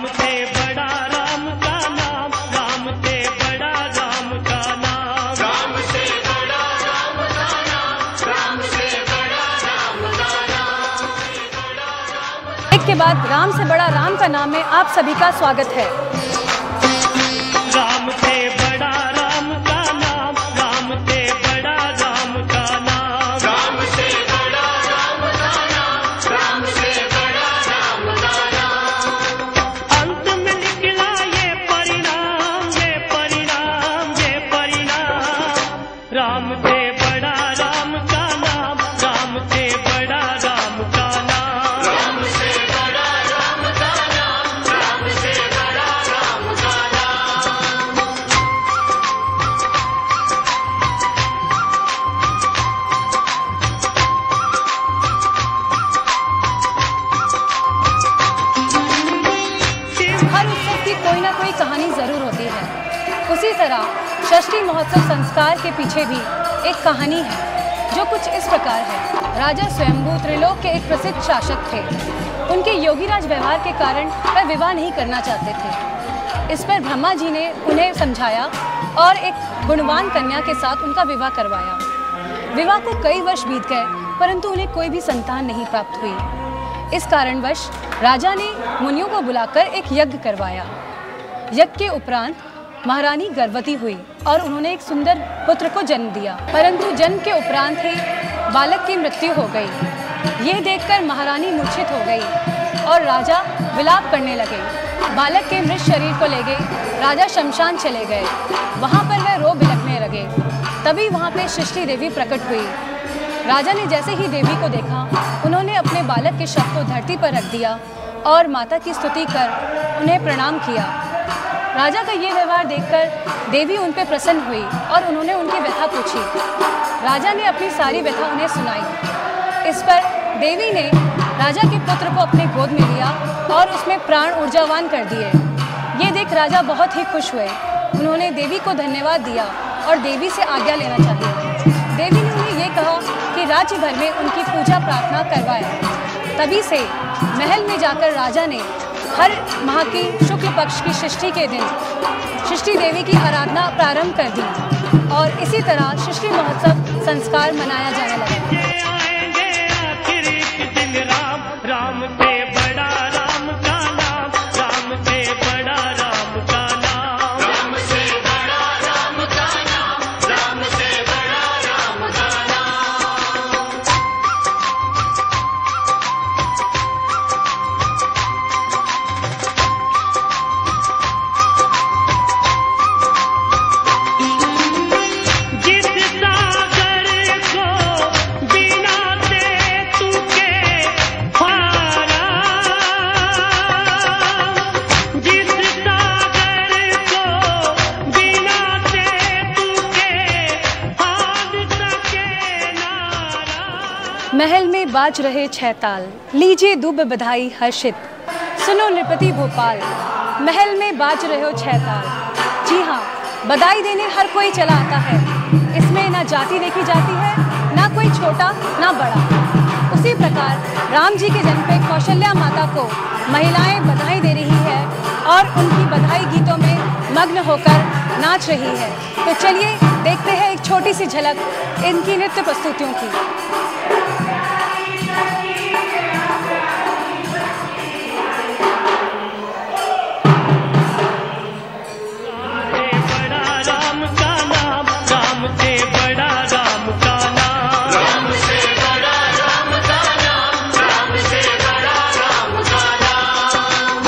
राम से बड़ा राम का नाम, राम से बड़ा राम का नाम, राम से बड़ा राम का नाम, राम से बड़ा राम का नाम। एक के बाद राम से बड़ा राम का नाम में आप सभी का स्वागत है। राम से बड़ा राम का नाम, राम से बड़ा राम का नाम, राम से बड़ा राम का नाम, राम से बड़ा राम का नाम। अंत में निकला ये परिणाम, ये परिणाम, ये परिणाम। राम से बड़ा राम का नाम, राम से बड़ा राम का नाम, राम से बड़ा राम का नाम, राम से बड़ा राम का नाम। हर उत्सव की कोई ना कोई कहानी जरूर होती है। उसी तरह षष्ठी महोत्सव संस्कार के पीछे भी एक कहानी है जो कुछ इस प्रकार है। राजा स्वयंभू त्रिलोक के एक प्रसिद्ध शासक थे। उनके योगीराज व्यवहार के कारण वह विवाह नहीं करना चाहते थे। इस पर ब्रह्मा जी ने उन्हें समझाया और एक गुणवान कन्या के साथ उनका विवाह करवाया। विवाह को कई वर्ष बीत गए परंतु उन्हें कोई भी संतान नहीं प्राप्त हुई। इस कारणवश राजा ने मुनियों को बुलाकर एक यज्ञ करवाया। यज्ञ के उपरांत महारानी गर्भवती हुई और उन्होंने एक सुंदर पुत्र को जन्म दिया, परंतु जन्म के उपरांत ही बालक की मृत्यु हो गई। ये देखकर महारानी मूर्छित हो गई और राजा विलाप करने लगे। बालक के मृत शरीर को ले गए राजा शमशान चले गए। वहाँ पर वह रो बिलखने लगे। तभी वहाँ पे सृष्टि देवी प्रकट हुई। राजा ने जैसे ही देवी को देखा उन्होंने अपने बालक के शव को धरती पर रख दिया और माता की स्तुति कर उन्हें प्रणाम किया। राजा का ये व्यवहार देखकर देवी उन पर प्रसन्न हुई और उन्होंने उनकी व्यथा पूछी। राजा ने अपनी सारी व्यथा उन्हें सुनाई। इस पर देवी ने राजा के पुत्र को अपने गोद में लिया और उसमें प्राण ऊर्जावान कर दिए। ये देख राजा बहुत ही खुश हुए। उन्होंने देवी को धन्यवाद दिया और देवी से आज्ञा लेना चाहिए। देवी ने उन्हें ये कहा कि राज्य भर में उनकी पूजा प्रार्थना करवाए। तभी से महल में जाकर राजा ने हर माह की शुक्ल पक्ष की षष्ठी के दिन सृष्टि देवी की आराधना प्रारंभ कर दी और इसी तरह सृष्टि महोत्सव संस्कार मनाया जाने लगा। राम से बड़ा राम का नाम, राम से बड़ा राम का नाम, राम से बड़ा राम का नाम, राम से बड़ा राम का नाम। जिस सागर को बिना से तूके पारा, जिस सागर को बिना से तूके हाथ सके नारा। महल में बाज रहे छह ताल, लीजिए दूब बधाई हर्षित, सुनो नृपति भोपाल। महल में बाज रहे हो छह ताल। जी हाँ, बधाई देने हर कोई चला आता है। इसमें ना जाति देखी जाती है, ना कोई छोटा ना बड़ा। उसी प्रकार राम जी के जन्म पे कौशल्या माता को महिलाएं बधाई दे रही है और उनकी बधाई गीतों में मग्न होकर नाच रही है। तो चलिए देखते हैं एक छोटी सी झलक इनकी नृत्य प्रस्तुतियों की। बड़ा राम का नाम, राम से बड़ा राम का नाम, राम से बड़ा राम का नाम, राम से बड़ा राम का नाम।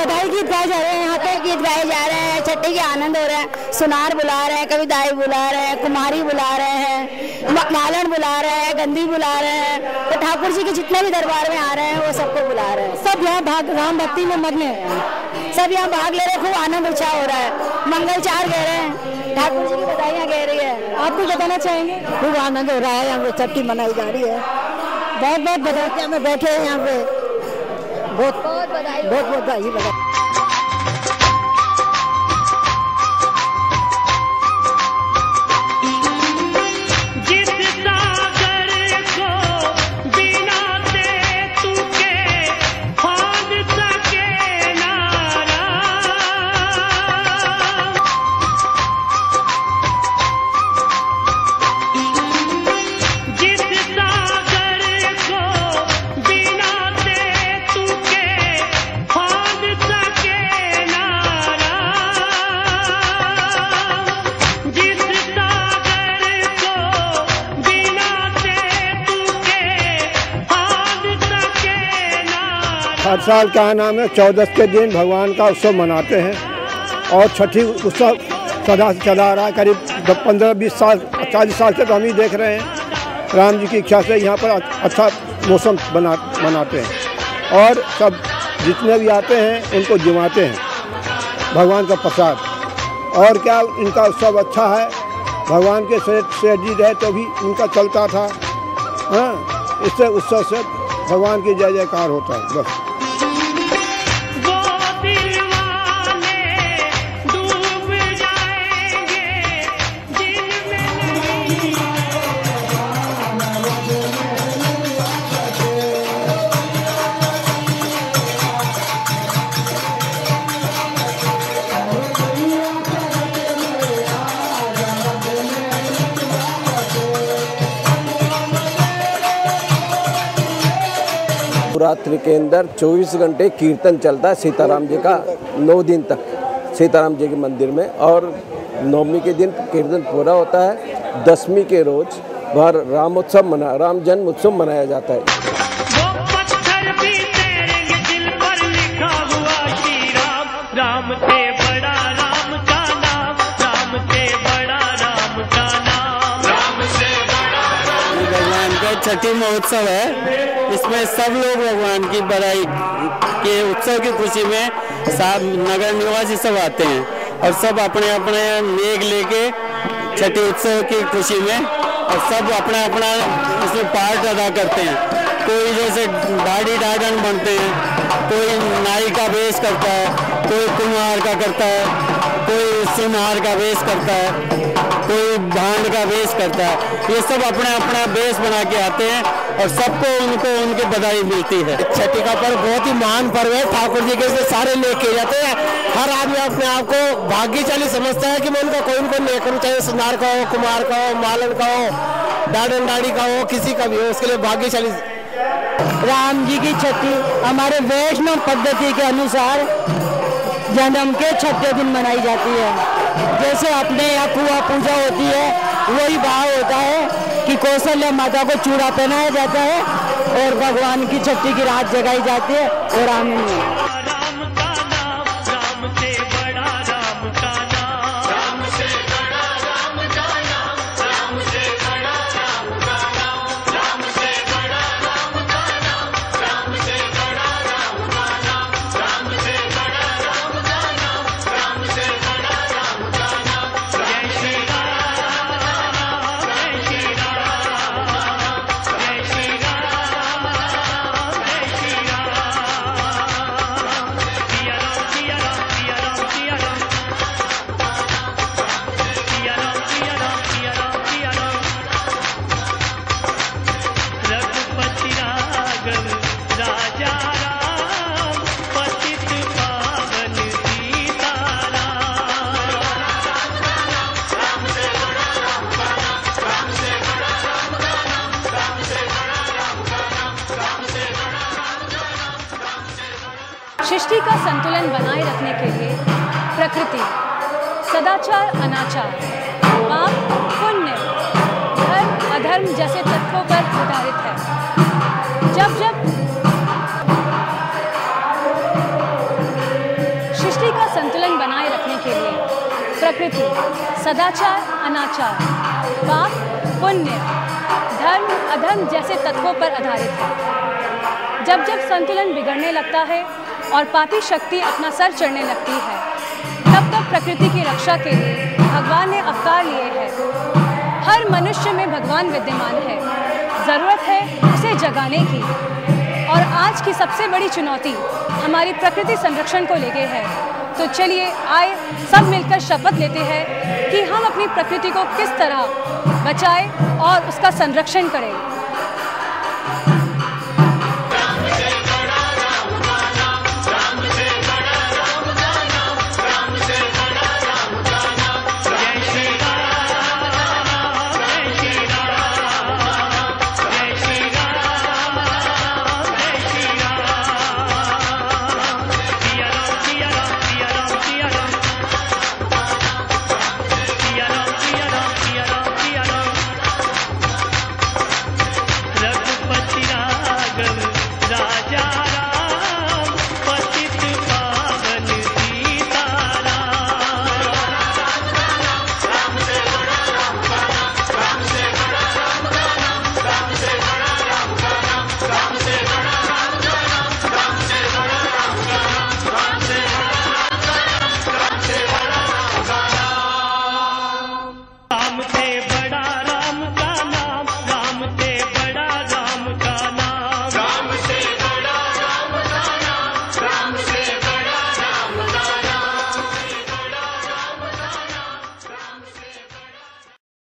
बधाई गीत गाए जा रहे हैं, यहाँ पे गीत गाए जा रहे हैं, छठी के आनंद हो रहे हैं। सुनार बुला रहे हैं, कविताई बुला रहे हैं, कुमारी बुला रहे हैं, मालन बुला रहे हैं, गंदी बुला रहे हैं। तो ठाकुर जी के जितने भी दरबार में आ रहे हैं वो सबको बुला रहे हैं। सब यहाँ राम भक्ति में मग्न है, सब यहाँ भाग ले रहे हैं, खूब आनंद उत्साह हो रहा है। मंगलचार कह रहे हैं, ठाकुर जी की बधाइयाँ कह रही है। आप कुछ बताना चाहेंगे? खूब आनंद हो रहा है, यहाँ पे छठी मनाई जा रही है। बहुत बहुत बधाई, में बैठे हैं यहाँ पे, बहुत बहुत बधाई, बहुत बहुत बधाई। हर साल क्या नाम है 14 के दिन भगवान का उत्सव मनाते हैं और छठी उत्सव सदा से चला आ रहा है। करीब 15-20 साल 40 साल से तो हम ही देख रहे हैं। राम जी की इच्छा से यहाँ पर अच्छा मौसम मनाते हैं और सब जितने भी आते हैं उनको जिमाते हैं भगवान का प्रसाद। और क्या इनका उत्सव अच्छा है, भगवान के सेठ जी रहे तो भी इनका चलता था। हाँ, इससे उत्सव से भगवान की जय जयकार होता है। बस नवरात्रि के अंदर 24 घंटे कीर्तन चलता है सीताराम जी का 9 दिन तक सीताराम जी के मंदिर में। और नवमी के दिन कीर्तन पूरा होता है। 10वीं के रोज वहाँ राम जन्म उत्सव मनाया जाता है। राम से बड़ा राम का नाम, राम से बड़ा राम का नाम, राम से बड़ा राम। भगवान का छठी महोत्सव है, इसमें सब लोग भगवान की बड़ाई के उत्सव की खुशी में सब नगर निवासी सब आते हैं और सब अपने अपने नेक लेके छठी उत्सव की खुशी में और सब अपना अपना इसमें पार्ट अदा करते हैं। कोई जैसे ढाडी ढाडन बनते हैं, कोई नाई का वेश करता है, कोई कुम्हार का करता है, कोई सुनार का वेश करता है, कोई भांड का वेश करता है। ये सब अपना अपना वेश बना के आते हैं और सबको उनके बधाई मिलती है। छठी का पर्व बहुत ही महान पर्व है। ठाकुर जी के सारे लेख किए जाते हैं। हर आदमी अपने आप को भाग्यशाली समझता है कि मैं उनका कोई न लेख करूँ, चाहे सुनार का हो, कुमार का हो, मालन का हो, डाडन डाड़ी का हो, किसी का भी हो, उसके लिए भाग्यशाली। राम जी की छठी हमारे वैष्णव पद्धति के अनुसार जन्म के छठे दिन मनाई जाती है। जैसे अपने यहाँ कुआं पूजा होती है, वही भाव होता है कि कौशल्या माता को चूड़ा पहनाया जाता है और भगवान की छठी की रात जगाई जाती है और आनंद में। सृष्टि का संतुलन बनाए रखने के लिए प्रकृति सदाचार, अनाचार, पाप, पुण्य, धर्म, अधर्म जैसे तत्वों पर आधारित है। जब संतुलन बनाए रखने के लिए प्रकृति, सदाचार, अनाचार, पाप, पुण्य, धर्म, अधर्म जैसे तत्वों पर आधारित है। जब जब संतुलन बिगड़ने लगता है और पापी शक्ति अपना सर चढ़ने लगती है, तब तब प्रकृति की रक्षा के लिए भगवान ने अवतार लिए हैं। हर मनुष्य में भगवान विद्यमान है, ज़रूरत है उसे जगाने की। और आज की सबसे बड़ी चुनौती हमारी प्रकृति संरक्षण को लेके है। तो चलिए आए सब मिलकर शपथ लेते हैं कि हम अपनी प्रकृति को किस तरह बचाएं और उसका संरक्षण करें। रघुपति राघव राजा